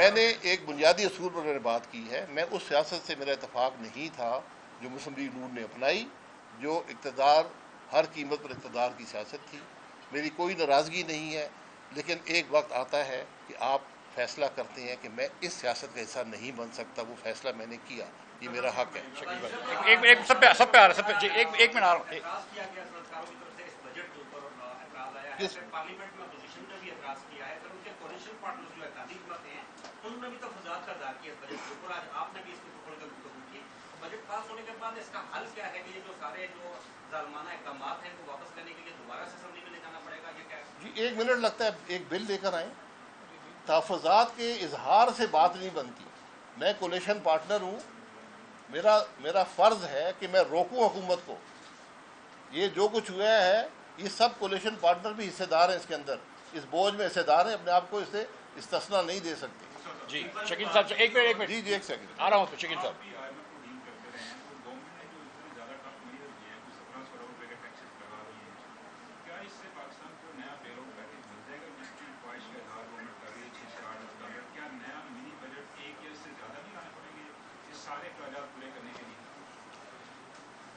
میں نے ایک بنیادی اصول پر میں نے بات کی ہے. میں اس سیاست سے میرا اتفاق نہیں تھا جو مسلم لیگ نون نے اپنائی، جو اقتدار، ہر قیمت پر اقتدار کی سیاست تھی. میری کوئی ناراضگی نہیں ہے، لیکن ایک وقت آتا ہے کہ آپ فیصلہ کرتے ہیں کہ میں اس سیاست کا حصہ نہیں بن سکتا. وہ فیصلہ میں نے کیا، یہ میرا حق ہے. ایک منٹ آ رہا ہوں. کس پارلیمنٹ میں اپوزیشن نے بھی اعتراض کیا ہے، ان کے کولیشن پارٹنرز جو اکادی حکومت ہیں انہوں نے بھی تفصیلات کا اظہار کیا اس بجٹ کے اوپر. آج آپ نے بھی اس کے اوپر کھل کر گفتگو کی. بجٹ پاس ہونے کے بعد اس کا حل کیا ہے کہ یہ جو سارے جو ظالمانہ اقدامات ہیں ان کو واپس لینے کے لیے دوبارہ سے اسمبلی میں لے جانا پڑے گا، یہ کیا ہے؟ جی 1 منٹ لگتا ہے، ایک بل لے کر آئیں. تحفظات کے اظہار سے بات نہیں بنتی. میں کولیشن پارٹنر ہوں، میرا فرض ہے کہ میں روکوں حکومت کو. یہ جو کچھ ہوا ہے یہ سب کولیشن پارٹنر بھی حصے دار ہیں اس کے اندر، اس بوجھ میں حصے دار ہیں. اپنے آپ کو اس سے استثنا نہیں دے سکتے. جی شکیل صاحب ایک منٹ جی ایک سیکنڈ آ رہا ہوں. تو شکیل صاحب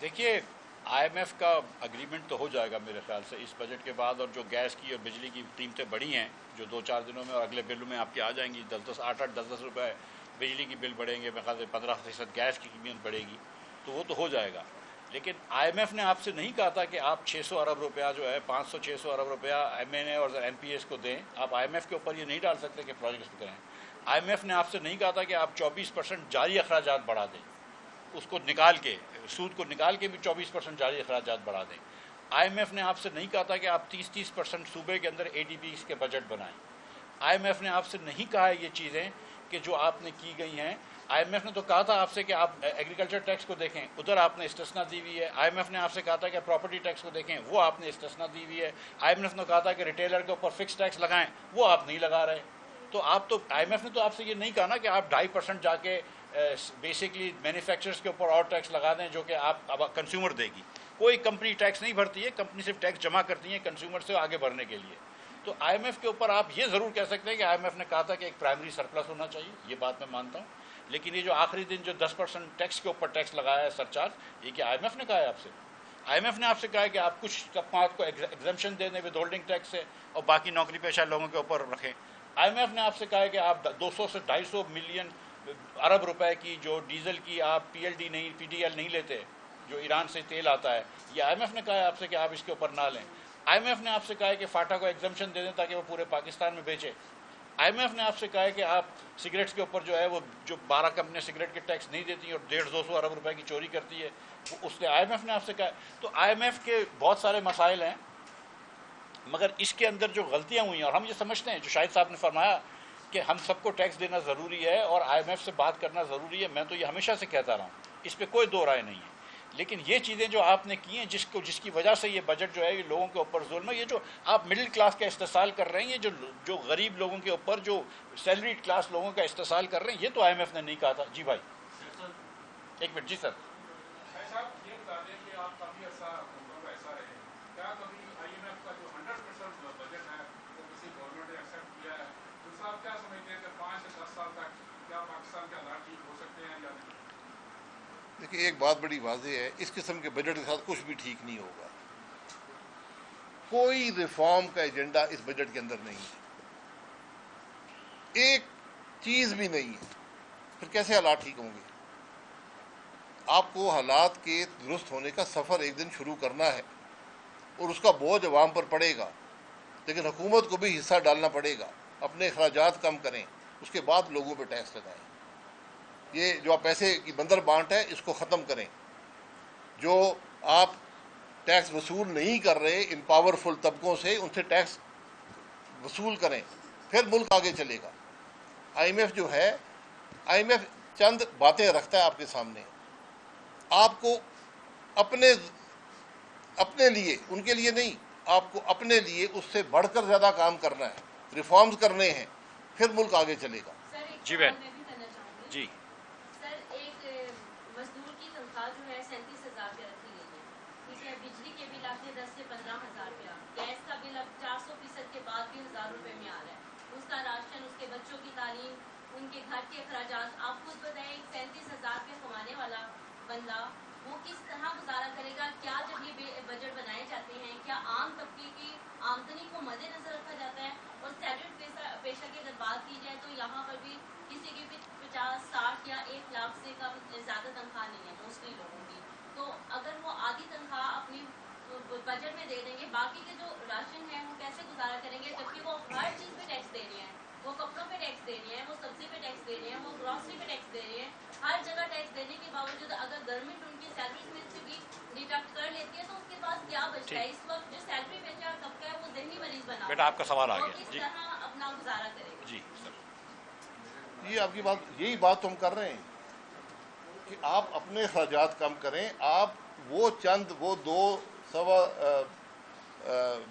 دیکھیے آئی ایم ایف کا اگریمنٹ تو ہو جائے گا میرے خیال سے اس بجٹ کے بعد. اور جو گیس کی اور بجلی کی قیمتیں بڑھی ہیں جو 2-4 دنوں میں اور اگلے بلوں میں آپ کی آ جائیں گی، 8-10 روپے بجلی کی بل بڑھیں گے، میرے خیال سے 15% گیس کی قیمت بڑھے گی، تو وہ تو ہو جائے گا. لیکن آئی ایم ایف نے آپ سے نہیں کہا تھا کہ آپ 600 ارب روپیہ جو ہے 500-600 ارب روپیہ ایم این اے اور ایم پی ایس کو دیں. آپ آئی ایم ایف کے اوپر یہ نہیں ڈال سکتے کہ پروجیکٹس کریں. آئی ایم ایف نے آپ سے نہیں کہا تھا کہ آپ 24% جاری اخراجات بڑھا دیں، اس کو نکال کے سود کو نکال کے بھی 24% جاری اخراجات بڑھا دیں. آئی ایم ایف نے آپ سے نہیں کہا تھا کہ آپ 30% صوبے کے اندر اے ڈی پیز کے بجٹ بنائیں. آئی ایم ایف نے آپ سے نہیں کہا ہے یہ چیزیں کہ جو آپ نے کی گئی ہیں. آئی ایم ایف نے تو کہا تھا آپ سے کہ آپ ایگریکلچر ٹیکس کو دیکھیں، ادھر آپ نے استثنا دی ہوئی ہے. آئی ایم ایف نے آپ سے کہا تھا کہ پراپرٹی ٹیکس کو دیکھیں، وہ آپ نے استثنا دی ہوئی ہے. آئی ایم ایف نے کہا تھا کہ ریٹیلر کے اوپر فکس ٹیکس لگائیں، وہ آپ نہیں لگا رہے. تو آپ تو آئی ایم ایف نے تو آپ سے یہ نہیں کہا نا کہ آپ 2.5% جا کے بیسکلی مینوفیکچررز کے اوپر اور ٹیکس لگا دیں جو کہ آپ اب کنزیومر دے گی. کوئی کمپنی ٹیکس نہیں بھرتی ہے، کمپنی صرف ٹیکس جمع کرتی ہیں کنزیومر سے آگے بڑھنے کے لیے. تو آئی ایم ایف کے اوپر آپ یہ ضرور کہہ سکتے ہیں کہ آئی ایم ایف نے کہا تھا کہ ایک پرائمری سرپلس ہونا چاہیے، یہ بات میں مانتا ہوں. لیکن یہ جو آخری دن جو 10% ٹیکس کے اوپر ٹیکس لگایا ہے سرچارج، یہ کہ آئی ایم ایف نے کہا ہے آپ سے؟ آئی ایم ایف نے آپ سے کہا ہے کہ آپ کچھ طبقات کو ایگزمپشن دے دیں ود ہولڈنگ ٹیکس سے اور باقی نوکری پیشہ لوگوں کے اوپر رکھیں. آئی ایم ایف نے آپ سے کہا ہے کہ آپ 200 سے 250 ملین ارب روپے کی جو ڈیزل کی آپ پی ایل ڈی نہیں پی ڈی ایل نہیں لیتے جو ایران سے تیل آتا ہے، یہ آئی ایم ایف نے کہا ہے آپ سے کہ آپ اس کے اوپر نہ لیں. آئی ایم ایف نے آپ سے کہا ہے کہ فاٹا کو ایگزمپشن دے دیں تاکہ وہ پورے پاکستان میں بیچے. آئی ایم ایف نے آپ سے کہا ہے کہ آپ سگریٹس کے اوپر جو ہے وہ جو 12 کمپنیاں سگریٹ کے ٹیکس نہیں دیتی اور 150-200 ارب روپے کی چوری کرتی ہے، وہ اس نے آئی ایم ایف نے آپ سے کہا ہے. تو آئی ایم ایف کے بہت سارے مسائل ہیں، مگر اس کے اندر جو غلطیاں ہوئی ہیں اور ہم یہ سمجھتے ہیں جو شاہد صاحب نے فرمایا کہ ہم سب کو ٹیکس دینا ضروری ہے اور آئی ایم ایف سے بات کرنا ضروری ہے، میں تو یہ ہمیشہ سے کہتا رہا ہوں، اس پہ کوئی دو رائے نہیں ہے. لیکن یہ چیزیں جو آپ نے کی ہیں جس کی وجہ سے یہ بجٹ جو ہے یہ لوگوں کے اوپر ظلم ہے، یہ جو آپ مڈل کلاس کا استحصال کر رہے ہیں، یہ جو غریب لوگوں کے اوپر جو سیلریڈ کلاس لوگوں کا استحصال کر رہے ہیں، یہ تو آئی ایم ایف نے نہیں کہا تھا. جی بھائی ایک منٹ. جی سر. دیکھیے ایک بات بڑی واضح ہے، اس قسم کے بجٹ کے ساتھ کچھ بھی ٹھیک نہیں ہوگا. کوئی ریفارم کا ایجنڈا اس بجٹ کے اندر نہیں ہے، ایک چیز بھی نہیں ہے. پھر کیسے حالات ٹھیک ہوں گے؟ آپ کو حالات کے درست ہونے کا سفر ایک دن شروع کرنا ہے اور اس کا بوجھ عوام پر پڑے گا، لیکن حکومت کو بھی حصہ ڈالنا پڑے گا. اپنے اخراجات کم کریں، اس کے بعد لوگوں پہ ٹیکس لگائیں. یہ جو آپ پیسے کی بندر بانٹ ہے اس کو ختم کریں. جو آپ ٹیکس وصول نہیں کر رہے ان پاورفل طبقوں سے، ان سے ٹیکس وصول کریں، پھر ملک آگے چلے گا. آئی ایم ایف جو ہے، آئی ایم ایف چند باتیں رکھتا ہے آپ کے سامنے. آپ کو اپنے لیے، ان کے لیے نہیں، آپ کو اپنے لیے اس سے بڑھ کر زیادہ کام کرنا ہے، ریفارمز کرنے ہیں، پھر ملک آگے چلے گا. جی بہن. جی سر ایک مزدور کی تنخواہ جو ہے 37,000 روپیہ رکھی گئی ہے، ٹھیک ہے. بجلی کے بل آپ نے 10 سے 15,000 روپیہ، گیس کا بل اب 400% کے بعد بھی 1,000 روپے میں آ رہا ہے. اس کا راشن، اس کے بچوں کی تعلیم، ان کے گھر کے اخراجات. آپ خود بتائیں 37,000 روپے کمانے والا بندہ وہ کس طرح گزارا کرے گا؟ کیا جب یہ بجٹ بنائے جاتے ہیں کیا عام طبقے کی آمدنی کو مد نظر رکھا جاتا ہے؟ اور سیلریڈ پیشہ کی اگر بات کی جائے تو یہاں پر بھی کسی کی بھی 50, 60 یا 1 لاکھ سے کم زیادہ تنخواہ نہیں ہے موسٹلی لوگوں کی. تو اگر وہ آدھی تنخواہ اپنی بجٹ میں دے دیں گے, باقی کے جو راشن ہے وہ کیسے گزارا کریں گے؟ جبکہ وہ ہر چیز پہ ٹیکس دے رہے ہیں, وہ کپڑوں پہ ٹیکس دے رہے ہیں, وہ سبزی پہ ٹیکس دے رہے ہیں, وہ گروسری پہ ٹیکس دے رہے ہیں. ہر جگہ ٹیکس دینے کے باوجود اگر گورنمنٹ ان کی سیلریز میں سے بھی ڈیڈکٹ کر لیتی ہے تو اس کے پاس کیا بچتا ہے؟ اس وقت جو سیلری بیچا طبقہ ہے وہ ذہنی مریض بنا بیٹا آپ کا سوال آ وہ گیا. کس جی طرح اپنا گزارا کرے گا؟ جی سر. یہ آپ کی بات, یہی بات تو ہم کر رہے ہیں کہ آپ اپنے اخراجات کم کریں. آپ وہ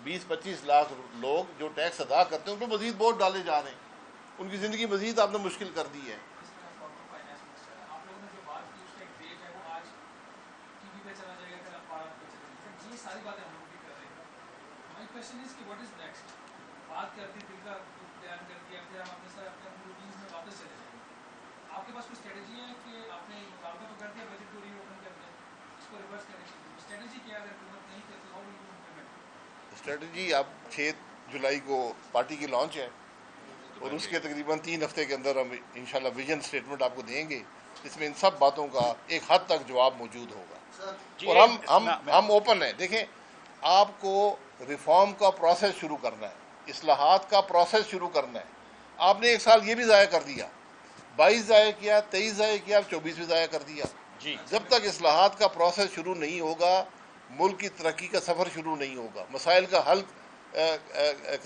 20-25 لاکھ لوگ جو ٹیکس ادا کرتے ہیں ان پہ مزید بوجھ ڈالے جا رہے ہیں, ان کی زندگی مزید آپ نے مشکل کر دی ہے. آپ لوگوں نے جو بات کی اس کا ایک ڈیٹ ہے, وہ آج ٹی وی پہ چلا جائے گا, پھر اخبارات پہ چلا جائے گا. یہ ساری باتیں ہم لوگ بھی کر رہے ہیں. ہماری کوشچن از کہ واٹ از نیکسٹ. بات کرتی دل کا بیان کر دیا, پھر ہم اپنے ساتھ اپنے روٹینز میں واپس چلے جائیں گے. آپ کے پاس کوئی اسٹریٹجی ہے کہ آپ نے مطالبہ تو کر دیا بجٹ کو ری اوپن کر دیں, اس کو ریورس کرنے کی اسٹریٹجی کیا ہے؟ اگر حکومت نہیں کرتی how will you implement? Strategy اب 6 جولائی کو پارٹی کی لانچ ہے اور اس کے تقریباً 3 ہفتے کے اندر ہم انشاءاللہ ویژن اسٹیٹمنٹ آپ کو دیں گے, جس میں ان سب باتوں کا ایک حد تک جواب موجود ہوگا. اور ہم اوپن ہیں. دیکھیں, آپ کو ریفارم کا پروسیس شروع کرنا ہے, اصلاحات کا پروسیس شروع کرنا ہے. آپ نے 1 سال یہ بھی ضائع کر دیا, 22 ضائع کیا, 23 ضائع کیا, 24 بھی ضائع کر دیا. جی جب تک اصلاحات کا پروسیس شروع نہیں ہوگا ملک کی ترقی کا سفر شروع نہیں ہوگا. مسائل کا حل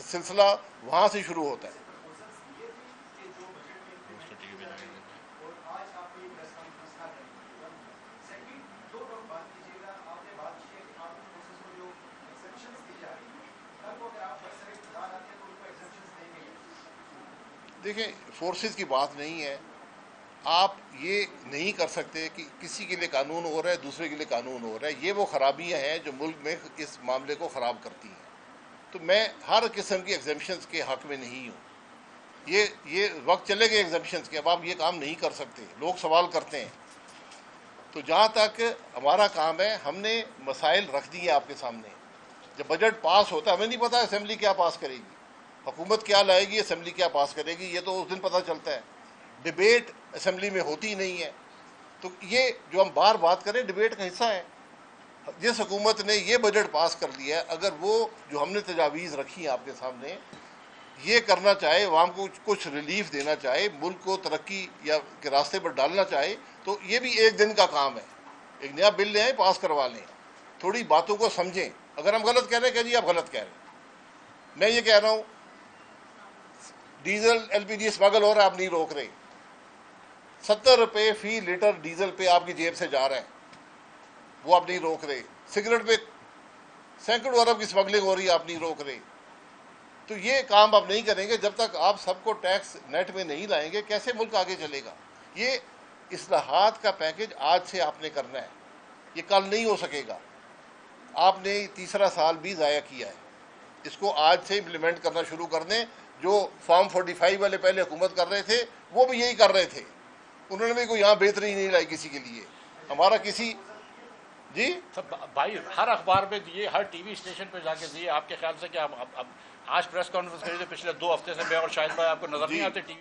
سلسلہ وہاں سے شروع ہوتا ہے. دیکھیں, فورسز کی بات نہیں ہے. آپ یہ نہیں کر سکتے کہ کسی کے لیے قانون ہو رہا ہے دوسرے کے لیے قانون ہو رہا ہے. یہ وہ خرابیاں ہیں جو ملک میں اس معاملے کو خراب کرتی ہیں. تو میں ہر قسم کی ایگزمپشنز کے حق میں نہیں ہوں. یہ وقت چلے گئے ایگزمپشنز کے, اب آپ یہ کام نہیں کر سکتے. لوگ سوال کرتے ہیں. تو جہاں تک ہمارا کام ہے, ہم نے مسائل رکھ دیے آپ کے سامنے. جب بجٹ پاس ہوتا ہے, ہمیں نہیں پتا اسمبلی کیا پاس کرے گی, حکومت کیا لائے گی, اسمبلی کیا پاس کرے گی, یہ تو اس دن پتہ چلتا ہے. ڈبیٹ اسمبلی میں ہوتی نہیں ہے. تو یہ جو ہم بار بات کریں ڈبیٹ کا حصہ ہے. جس حکومت نے یہ بجٹ پاس کر لیا ہے, اگر وہ جو ہم نے تجاویز رکھی ہیں آپ کے سامنے یہ کرنا چاہے, عوام کو کچھ ریلیف دینا چاہے, ملک کو ترقی یا کے راستے پر ڈالنا چاہے, تو یہ بھی 1 دن کا کام ہے. ایک نیا بل لے آئیں, پاس کروا لیں. تھوڑی باتوں کو سمجھیں. اگر ہم غلط کہہ رہے ہیں کہ جی آپ غلط کہہ رہے ہیں. میں یہ کہہ رہا ہوں ڈیزل LPG اسمگل ہو رہا ہے, آپ نہیں روک رہے. 70 روپے فی لیٹر ڈیزل پہ آپ کی جیب سے جا رہا ہے, وہ آپ نہیں روک رہے. سگریٹ پہ سینکڑوں ارب کی اسمگلنگ ہو رہی ہے, آپ نہیں روک رہے. تو یہ کام آپ نہیں کریں گے جب تک آپ سب کو ٹیکس نیٹ میں نہیں لائیں گے. کیسے ملک آگے چلے گا؟ یہ اصلاحات کا پیکج آج سے آپ نے کرنا ہے, یہ کل نہیں ہو سکے گا. آپ نے تیسرا سال بھی ضائع کیا ہے. اس کو آج سے امپلیمنٹ کرنا شروع کر دیں. جو فارم 45 والے پہلے حکومت کر رہے تھے وہ بھی یہی کر رہے تھے. انہوں نے بھی کوئی یہاں بہتری نہیں لائی کسی کے لیے. ہمارا کسی جی بھائی ہر اخبار پہ دیے, ہر ٹی وی اسٹیشن پہ جا کے دیے. آپ کے خیال سے کیا اب آج پریس کانفرنس کری تھی پچھلے 2 ہفتے سے, میں اور شاہد بھائی آپ کو نظر نہیں آتے ٹی وی